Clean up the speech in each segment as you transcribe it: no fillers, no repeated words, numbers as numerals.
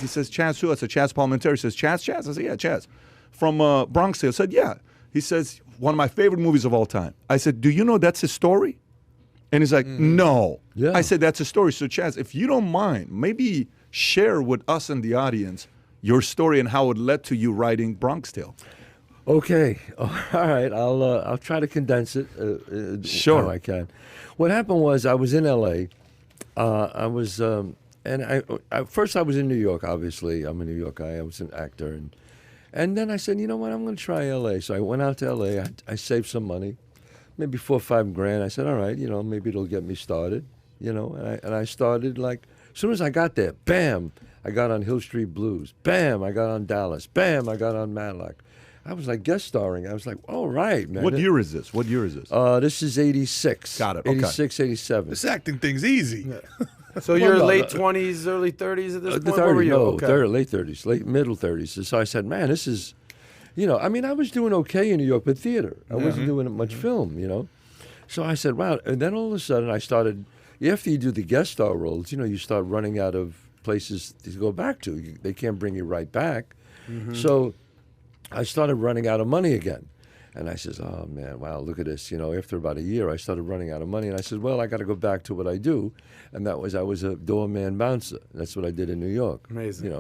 He says, Chaz who? I said, Chaz Palminteri. He says, Chaz? I said, yeah, Chaz. From Bronx Tale. I said, yeah. He says, one of my favorite movies of all time. I said, do you know that's his story? And he's like, no. Yeah. I said, that's his story. So Chaz, if you don't mind, maybe share with us and the audience your story and how it led to you writing Bronx Tale. Okay, all right. I'll try to condense it. Sure, how I can. What happened was I was in L.A. I was, and first I was in New York. Obviously, I'm a New York guy. I was an actor, and then I said, you know what? I'm going to try L.A. So I went out to L.A. I saved some money, maybe $4 or $5 grand. I said, all right, maybe it'll get me started. And I started like as soon as I got there, bam, I got on Hill Street Blues. Bam, I got on Dallas. Bam, I got on Matlock. I was like guest starring. I was like, all right, man. What year is this? This is 86. Got it. Okay. 86, 87. This acting thing's easy. Yeah. So you're late 20s, early 30s at this point? Where were you? No, late 30s, middle 30s. So I said, man, this is, I mean, I was doing okay in New York, but theater. I wasn't doing much film, So I said, wow. And then all of a sudden I started, after you do the guest star roles, you start running out of places to go back to. They can't bring you right back. So I started running out of money again. And I says, oh, man, wow, look at this. After about a year, I started running out of money. And I said, well, I got to go back to what I do. And that was I was a doorman bouncer. That's what I did in New York. Amazing.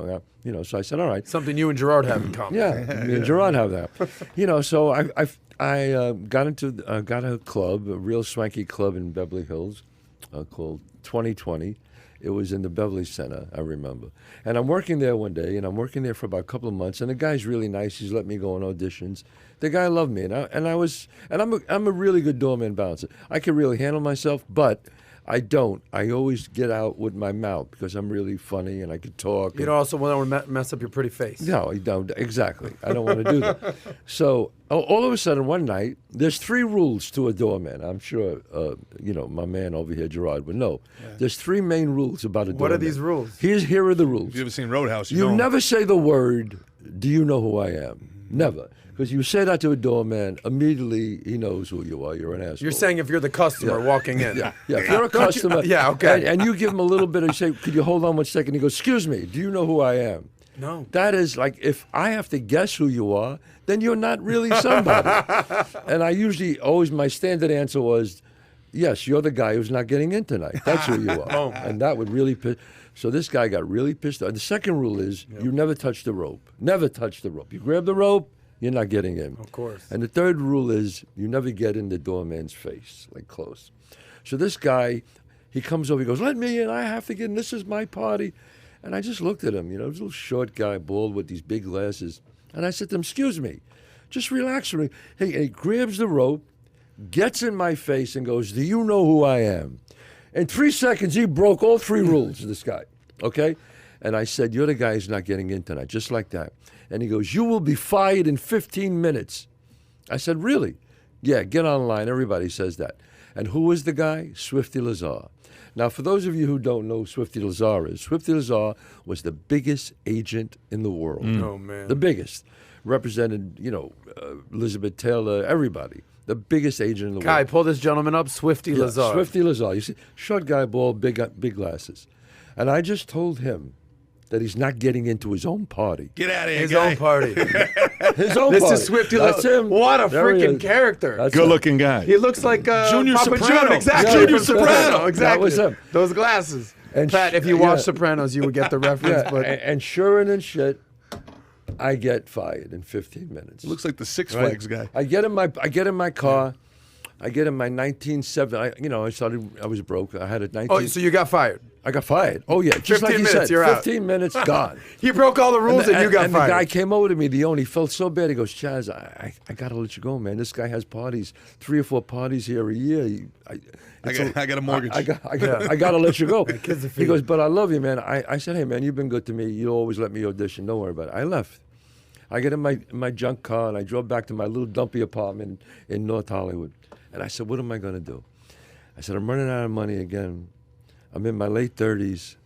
So I said, all right. Something you and Gerard have in common. Yeah, me and Gerard have that. So I got a club, a real swanky club in Beverly Hills called 2020. It was in the Beverly Center, I remember. And I'm working there one day, and I'm working there for about a couple of months. And the guy's really nice. He's let me go on auditions. The guy loved me, and I'm a really good doorman bouncer. I can really handle myself, but I don't. I always get out with my mouth because I'm really funny and I can talk. You don't also want to mess up your pretty face. No, I don't. Exactly. I don't want to do that. So all of a sudden, one night, there's 3 rules to a doorman. I'm sure, my man over here, Gerard, would know. Yeah. There's 3 main rules about a doorman. What are these rules? Here are the rules. If you've ever seen Roadhouse, you never say the word, do you know who I am? Never. Because you say that to a doorman, immediately he knows who you are. You're an asshole. You're saying if you're the customer walking in. Yeah. If you're a customer, okay. And you give him a little bit of, you say, could you hold on 1 second? He goes, excuse me, do you know who I am? No. That is like, if I have to guess who you are, then you're not really somebody. And I usually, my standard answer was, yes, you're the guy who's not getting in tonight. That's who you are. And that would really piss. So this guy got really pissed off. The second rule is, you never touch the rope. Never touch the rope. You grab the rope, you're not getting in. Of course. And the third rule is you never get in the doorman's face, like close. So this guy, he comes over, he goes, let me in, I have to get in, this is my party. And I just looked at him, this little short guy, bald with these big glasses. And I said to him, excuse me, just relax with me. Hey, and he grabs the rope, gets in my face and goes, do you know who I am? In 3 seconds, he broke all 3 rules, this guy, okay? And I said, you're the guy who's not getting in tonight, just like that. And he goes, you will be fired in 15 minutes. I said, really? Yeah, get online. Everybody says that. And who was the guy? Swifty Lazar. Now, for those of you who don't know who Swifty Lazar is, Swifty Lazar was the biggest agent in the world. Oh, man. The biggest. Represented, Elizabeth Taylor, everybody. The biggest agent in the world. Kai, pull this gentleman up, Swifty Lazar. Swifty Lazar. You see, short guy, bald, big glasses. And I just told him that he's not getting into his own party. Get out of here, His guy. own party. His own This party. is Swifty That's Lazar. him. What a There he freaking is. character. That's Good him. looking guy. He looks like Junior Papa Soprano. June, exactly. Junior From Soprano. Exactly. That was him. Those glasses. And Pat, if you watch Sopranos, you would get the reference. Yeah, But and sure and shit, I get fired in 15 minutes. Looks like the Six Right? Flags guy. I get in my car. I get in my 1970. I was broke. I had a 19. oh, so you got fired. I got fired. Oh yeah, just 15 like you minutes, said. you're out. 15 minutes gone. He broke all the rules and, you got and fired. the guy came over to me, the owner. He felt so bad. He goes, Chaz, I got to let you go, man. This guy has parties, 3 or 4 parties here a year. I got a mortgage. I got to let you go. kids are He goes, but I love you, man. I said, hey, man, you've been good to me. You always let me audition. Don't worry about it. I left. I get in my junk car, and I drove back to my little dumpy apartment in North Hollywood. And I said, what am I going to do? I said, I'm running out of money again. I'm in my late 30s.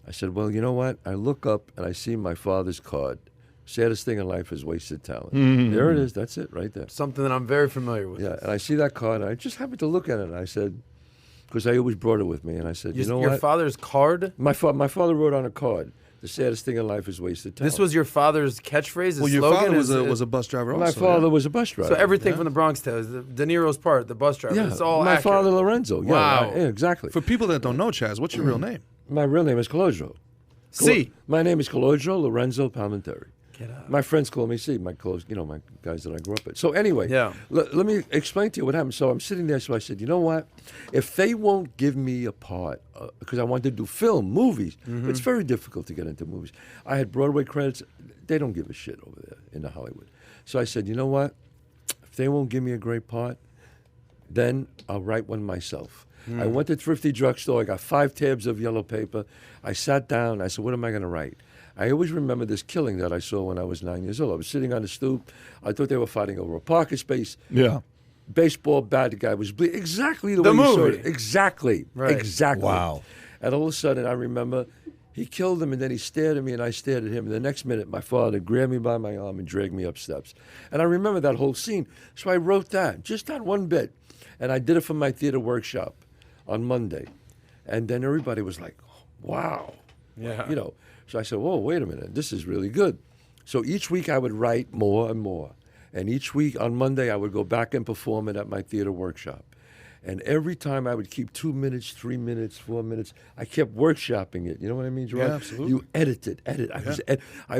I said, well, you know what? I look up, and I see my father's card. Saddest thing in life is wasted talent. There it is. That's it right there. Something that I'm very familiar with. Yeah, and I see that card, and I just happened to look at it, and I said, because I always brought it with me, and I said, you know Your what? father's card? My father wrote on a card The saddest thing in life is wasted talent. This was your father's catchphrase. His Well, your slogan father is, was a bus driver also. my father was a bus driver. So everything from the Bronx Tales, the De Niro's part, the bus driver. Yeah, It's all my accurate. father Lorenzo. Yeah, Wow. yeah, exactly. For people that don't know, Chaz, what's your real name? My real name is Colodro. C. My name is Colodro Lorenzo Palmenteri. Get out. My friends call me C. My my guys that I grew up with. So anyway, Yeah. let me explain to you what happened. So I'm sitting there. So I said, you know what? If they won't give me a part, because I wanted to do film, movies, it's very difficult to get into movies. I had Broadway credits. They don't give a shit over there in Hollywood. So I said, you know what? If they won't give me a great part, then I'll write one myself. I went to Thrifty Drugstore. I got 5 tabs of yellow paper. I sat down. I said, what am I going to write? I always remember this killing that I saw when I was 9 years old. I was sitting on the stoop. I thought they were fighting over a parking space. Yeah. Baseball bat, the guy was bleeding. Exactly the The way you saw movie. it. Exactly. Right. Exactly. Wow. And all of a sudden, I remember he killed him, and then he stared at me, and I stared at him. And the next minute, my father grabbed me by my arm and dragged me up steps. And I remember that whole scene. So I wrote that, just that one bit. And I did it for my theater workshop on Monday. And then everybody was like, wow. Yeah. You know. So I said, whoa, wait a minute. This is really good. So each week I would write more and more. And each week on Monday I would go back and perform it at my theater workshop. And every time I would keep 2 minutes, 3 minutes, 4 minutes. I kept workshopping it. You know what I mean, Gerard? Yeah, absolutely. You edit. I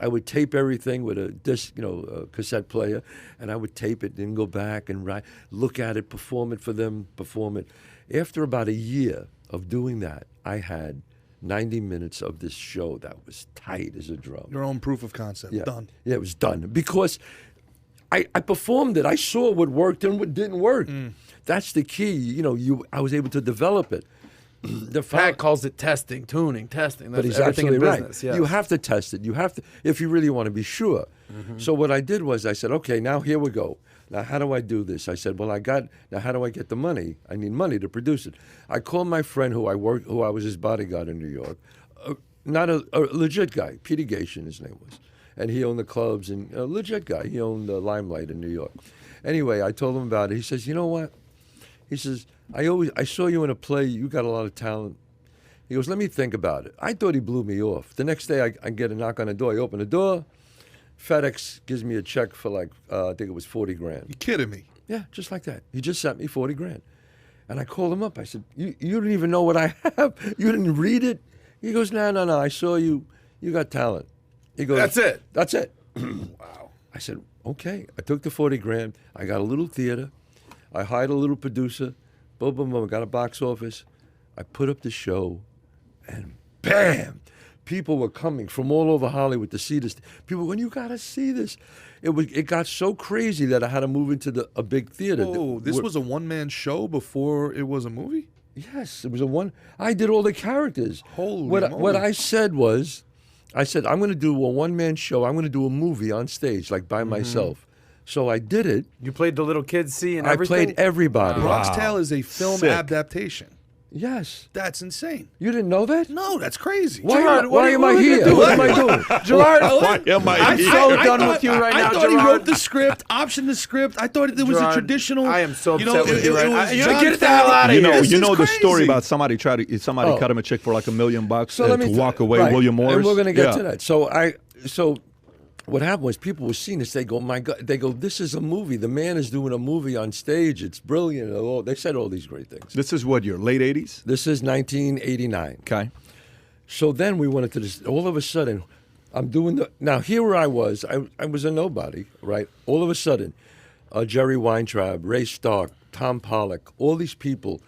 would tape everything with a disc, a cassette player, and I would tape it, then go back and write, look at it, perform it for them, perform it. After about a year of doing that, I had 90 minutes of this show that was tight as a drum. Your own proof of concept. Yeah. Done. Yeah, it was done because I performed it. I saw what worked and what didn't work. That's the key. I was able to develop it. Pat calls it testing, tuning, testing. That's But he's everything absolutely in right. business. Yes. You have to test it. You have to, if you really want to be sure. So what I did was I said, okay, now here we go. Now how do I do this? I said, now how do I get the money? I need money to produce it. I called my friend who I was his bodyguard in New York, not a legit guy, Peter Gation, his name was. And he owned the clubs, and a legit guy. He owned Limelight in New York. Anyway, I told him about it. He says, you know what? He says, I saw you in a play. You got a lot of talent. He goes, let me think about it. I thought he blew me off. The next day, I get a knock on the door. I open the door. FedEx gives me a check for I think it was 40 grand. You kidding me? Yeah, just like that. He just sent me 40 grand. And I called him up. I said, you don't even know what I have. You didn't read it? He goes, no. I saw you. You got talent. He goes, That's it. That's it. Wow. I said, okay. I took the 40 grand. I got a little theater. I hired a little producer. Boom, boom, boom. I got a box office. I put up the show. And bam! People were coming from all over Hollywood to see this. People going, you got to see this. It got so crazy that I had to move into a big theater. Oh, this was a one-man show before it was a movie? Yes, it was a one. I did all the characters. Holy What moly. I said was, I'm going to do a one-man show. I'm going to do a movie on stage, like by myself. So I did it. You played the little kid C and I everything? played everybody. Bronx Tale is a film Sick. adaptation. Yes. That's insane. You didn't know that? No, that's crazy. Why, Gerard, why am I here? What am I doing? Gerard, Why am I I'm here? so done with you right now, I thought he Gerard. wrote the script, optioned the script. I thought it was Gerard, a traditional. I am so you know, upset with you right now. was You John get the hell Favreau. out of You here. know, This you is know the story crazy. about somebody Oh. cut him a check for like $1 million So let me to walk away, right. William Morris. And we're going to get Yeah. to that. So what happened was people were seeing this. They go, my God. They go, this is a movie. The man is doing a movie on stage. It's brilliant. They said all these great things. This is what, your late 80s? This is 1989. Okay. So then we went into this. All of a sudden, I'm doing now here where I was a nobody, right? All of a sudden, Jerry Weintraub, Ray Stark, Tom Pollock, all these people,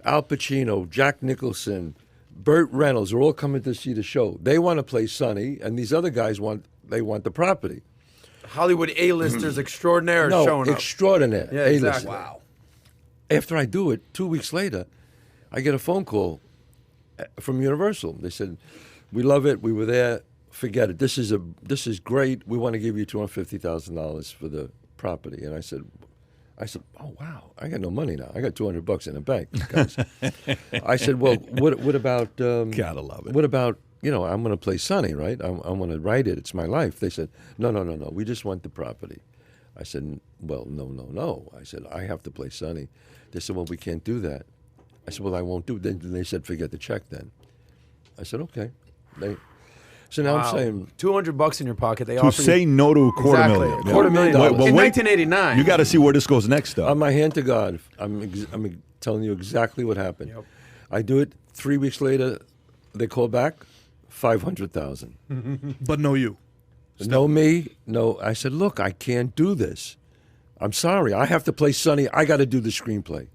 Al Pacino, Jack Nicholson, Burt Reynolds are all coming to see the show. They want to play Sonny, and these other guys want the property. Hollywood A-listers extraordinaire No, showing up. extraordinaire. Yeah, A-lister. exactly. Wow. After I do it, 2 weeks later, I get a phone call from Universal. They said, "We love it. We were there. Forget it. This is great. We want to give you $250,000 for the property." And I said, "Oh wow, I got no money now. I got $200 in the bank, guys." I said, "Well, what about? Gotta love it. What about? I'm going to play Sonny, right? I'm going to write it. It's my life." They said, "No. We just want the property." I said, "Well, no. I said, I have to play Sonny." They said, "Well, we can't do that." I said, "Well, I won't do it." Then they said, "Forget the check then." I said, "Okay." So now I'm saying, $200 in your pocket. They To offer say you, no to a quarter exactly, million. a quarter million Wait, dollars. well, In wait. 1989. You got to see where this goes next, though. on my hand to God, I'm telling you exactly what happened. Yep. I do it. 3 weeks later, they call back, 500,000. But no you. No me, no. I said, look, I can't do this. I'm sorry. I have to play Sonny. I got to do the screenplay.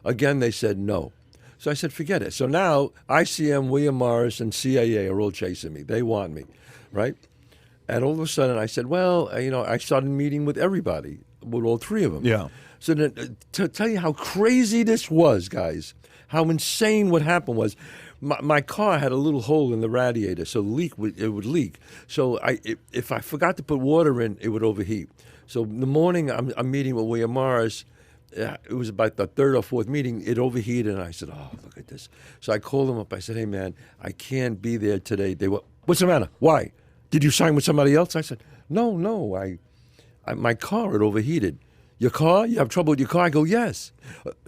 Again, they said no. So I said, forget it. So now ICM, William Morris, and CAA are all chasing me. They want me, right? And all of a sudden, I said, well, I started meeting with everybody, with all three of them. Yeah. So then, to tell you how crazy this was, guys, how insane what happened was, my car had a little hole in the radiator, so it would leak. So if I forgot to put water in, it would overheat. So in the morning, I'm meeting with William Morris. It was about the third or fourth meeting. It overheated, and I said, "Oh, look at this." So I called them up. I said, "Hey, man, I can't be there today." They were, "What's the matter? Why? Did you sign with somebody else?" I said, "No. My car had overheated." "Your car? You have trouble with your car?" I go, "Yes."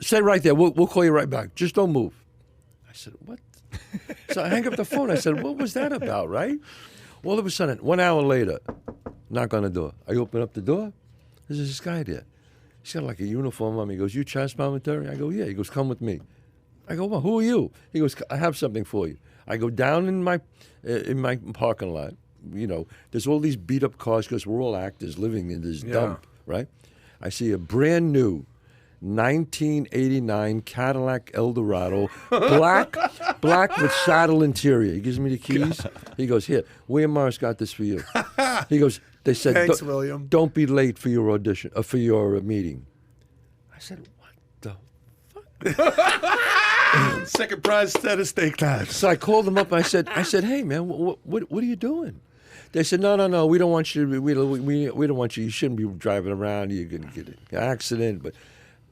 "Stay right there. We'll call you right back. Just don't move." I said, "What?" So I hang up the phone. I said, "What was that about?" Right? All of a sudden, 1 hour later, knock on the door. I open up the door. There's this guy there. He's got like a uniform on. He goes, "You Chaz Palminteri?" I go, "Yeah." He goes, "Come with me." I go, "Well, who are you?" He goes, "I have something for you." I go down in my parking lot. There's all these beat up cars because we're all actors living in this dump, right? I see a brand new 1989 Cadillac Eldorado, black with saddle interior. He gives me the keys. He goes, "Here, William Morris got this for you." He goes, "They said, Thanks, William. Don't be late for your audition, for your meeting." I said, "What the fuck?" Second prize set of steak knives. So I called them up. I said, "Hey, man, what are you doing?" They said, No. We don't want you. We don't want you. You shouldn't be driving around. You're going to get an accident." But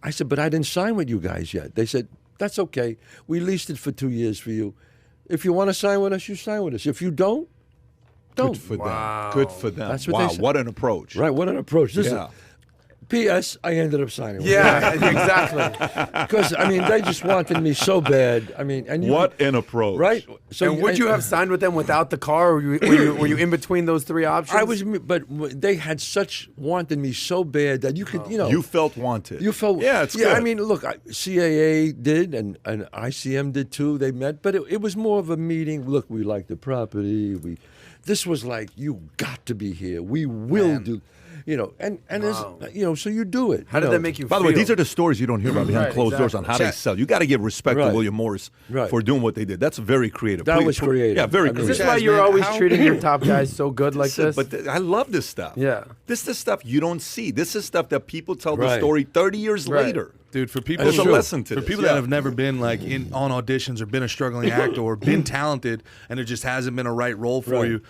I said, "But I didn't sign with you guys yet." They said, "That's okay. We leased it for 2 years for you. If you want to sign with us, you sign with us. If you don't, don't." Good for them. Good for them. That's what they said. What an approach. Right? What an approach. This Yeah. P.S. I ended up signing with Yeah, exactly. because they just wanted me so bad. What an approach. Right? So And would you have signed with them without the car, or were you in between those three options? I was, but they had wanted me so bad that you could, You felt wanted. you felt. Yeah, it's good. Look, CAA did and ICM did too. They met, but it was more of a meeting. Look, we like the property. This was like, you got to be here. We will do. And there's, so you do it. How did that make you By feel? the way, these are the stories you don't hear about behind Right, closed doors on exactly. how they sell. You got to give respect to Right. William Morris Right. for doing what they did. That's very creative. That was creative. Yeah, very I mean, creative. Is this why Chaz, you're man, always how- treating your top guys so good like this? But I love this stuff. Yeah. This is the stuff you don't see. This is stuff that people tell the Right. story 30 years Right. later. Dude, for people, There's a true. lesson to for this. people Yeah. that have never been like on auditions or been a struggling actor or been talented and it just hasn't been a right role for Right. you,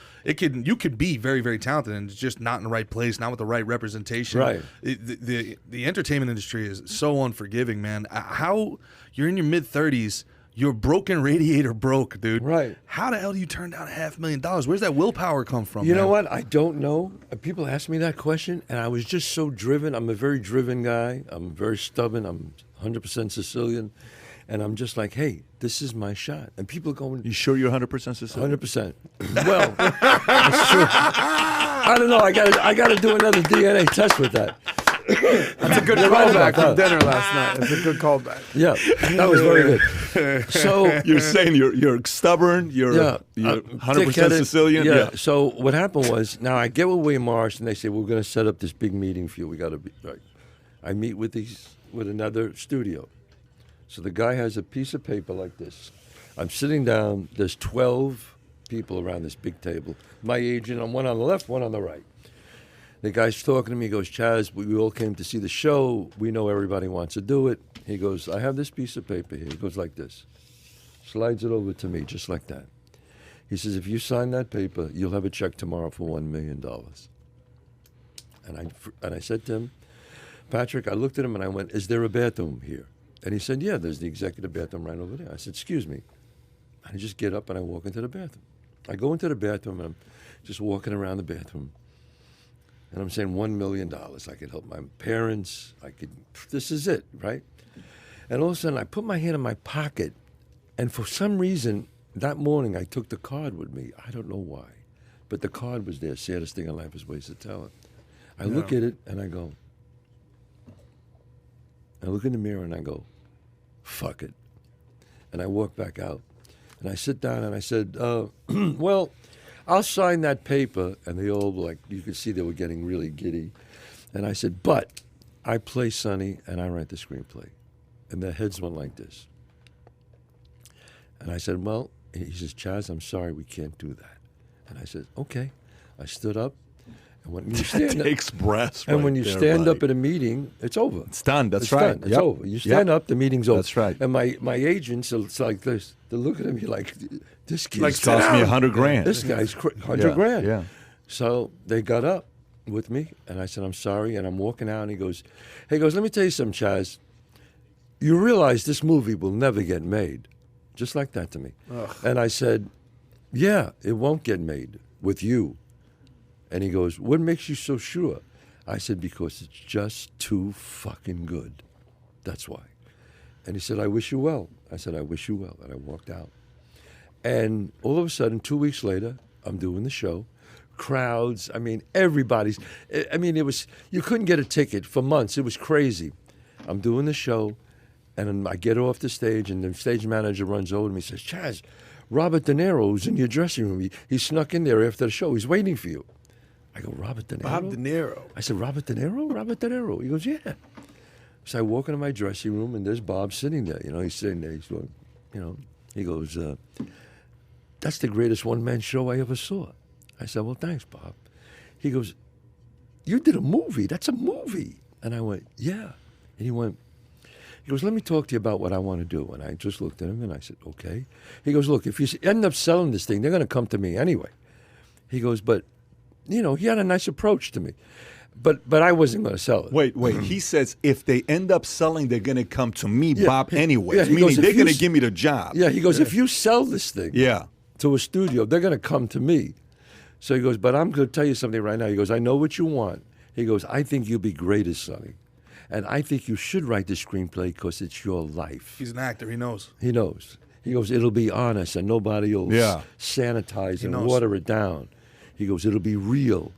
you could be very, very talented and it's just not in the right place, not with the right representation. Right. The entertainment industry is so unforgiving, man. How you're in your mid-30s, you're broken radiator broke, dude. Right. How the hell do you turn down $500,000? Where's that willpower come from? You know man? what? I don't know. People ask me that question, and I was just so driven. I'm a very driven guy. I'm very stubborn. I'm 100% Sicilian. And I'm just like, hey, this is my shot. And people are going, You sure you're 100% Sicilian? 100%. Well, that's true. I don't know. I got to do another DNA test with that. That's a good You're right callback about from that. dinner last night. It's a good callback. Yeah, that was very good. So You're saying you're stubborn, you're yeah, 100% thick-headed. Sicilian? Yeah. So what happened was, now I get with William Morris, and they say, we're going to set up this big meeting for you. We got to be right. I meet with another studio. So the guy has a piece of paper like this. I'm sitting down. There's 12 people around this big table. My agent, one on the left, one on the right. The guy's talking to me. He goes, Chaz, we all came to see the show. We know everybody wants to do it. He goes, I have this piece of paper here. He goes like this. Slides it over to me, just like that. He says, if you sign that paper, you'll have a check tomorrow for $1 million. And I said to him, Patrick, I looked at him and I went, is there a bathroom here? And he said, yeah, there's the executive bathroom right over there. I said, excuse me. And I just get up and I walk into the bathroom. I go into the bathroom and I'm just walking around the bathroom. And I'm saying $1 million. I could help my parents. This is it, right? And all of a sudden I put my hand in my pocket. And for some reason, that morning I took the card with me. I don't know why, but the card was there. Saddest thing in life is wasted talent. I look at it and I go. I look in the mirror and I go, fuck it. And I walk back out. And I sit down and I said, well, I'll sign that paper. And they all, like, you could see they were getting really giddy. And I said, but I play Sonny and I write the screenplay. And their heads went like this. And I said, well, he says, Chaz, I'm sorry, we can't do that. And I said, okay. I stood up. And when you stand takes breaths. and right when you there, stand buddy. up at a meeting, it's over. It's done. That's It's right. done. It's Yep. over. You stand Yep. up, the meeting's over. That's right. And my agents, it's like this. They look at me like, this kid's Like, It cost me $100,000. this guy's $100 Yeah, grand. yeah. So they got up with me, and I said, I'm sorry. And I'm walking out, and he goes, let me tell you something, Chaz. You realize this movie will never get made. Just like that to me. And I said, yeah, it won't get made with you. And he goes, what makes you so sure? I said, because it's just too fucking good. That's why. And he said, I wish you well. I said, I wish you well. And I walked out. And all of a sudden, 2 weeks later, I'm doing the show. Crowds, I mean, everybody's, I mean, it was, you couldn't get a ticket for months. It was crazy. I'm doing the show, and then I get off the stage, and the stage manager runs over to me and says, Chaz, Robert De Niro was in your dressing room. He snuck in there after the show. He's waiting for you. I go, Robert De Niro? Bob De Niro. I said, Robert De Niro? Robert De Niro. He goes, yeah. So I walk into my dressing room, and there's Bob sitting there. You know, he's sitting there. He's going, you know, he goes, that's the greatest one-man show I ever saw. I said, well, thanks, Bob. He goes, you did a movie. That's a movie. And I went, yeah. And he goes, let me talk to you about what I want to do. And I just looked at him, and I said, okay. He goes, look, if you end up selling this thing, they're going to come to me anyway. He goes, but, you know, he had a nice approach to me. But I wasn't going to sell it. Wait. He says if they end up selling, they're going to come to me, Yeah. Bob, anyway. Yeah, he Meaning goes, if they're you going to s- give me the job. Yeah, he goes, if you sell this thing Yeah. to a studio, they're going to come to me. So he goes, but I'm going to tell you something right now. He goes, I know what you want. He goes, I think you'll be great as Sonny. And I think you should write the screenplay because it's your life. He's an actor. He knows. He knows. He goes, it'll be honest and nobody will Yeah. sanitize and knows. water it down. He goes, it'll be real.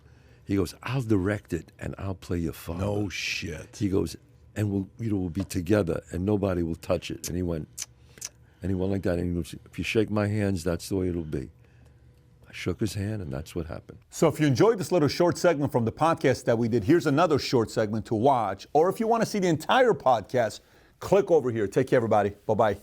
He goes, I'll direct it and I'll play your father. No shit. He goes, and we'll be together and nobody will touch it. And he went like that. And he goes, if you shake my hands, that's the way it'll be. I shook his hand, and that's what happened. So if you enjoyed this little short segment from the podcast that we did, here's another short segment to watch. Or if you want to see the entire podcast, click over here. Take care, everybody. Bye-bye.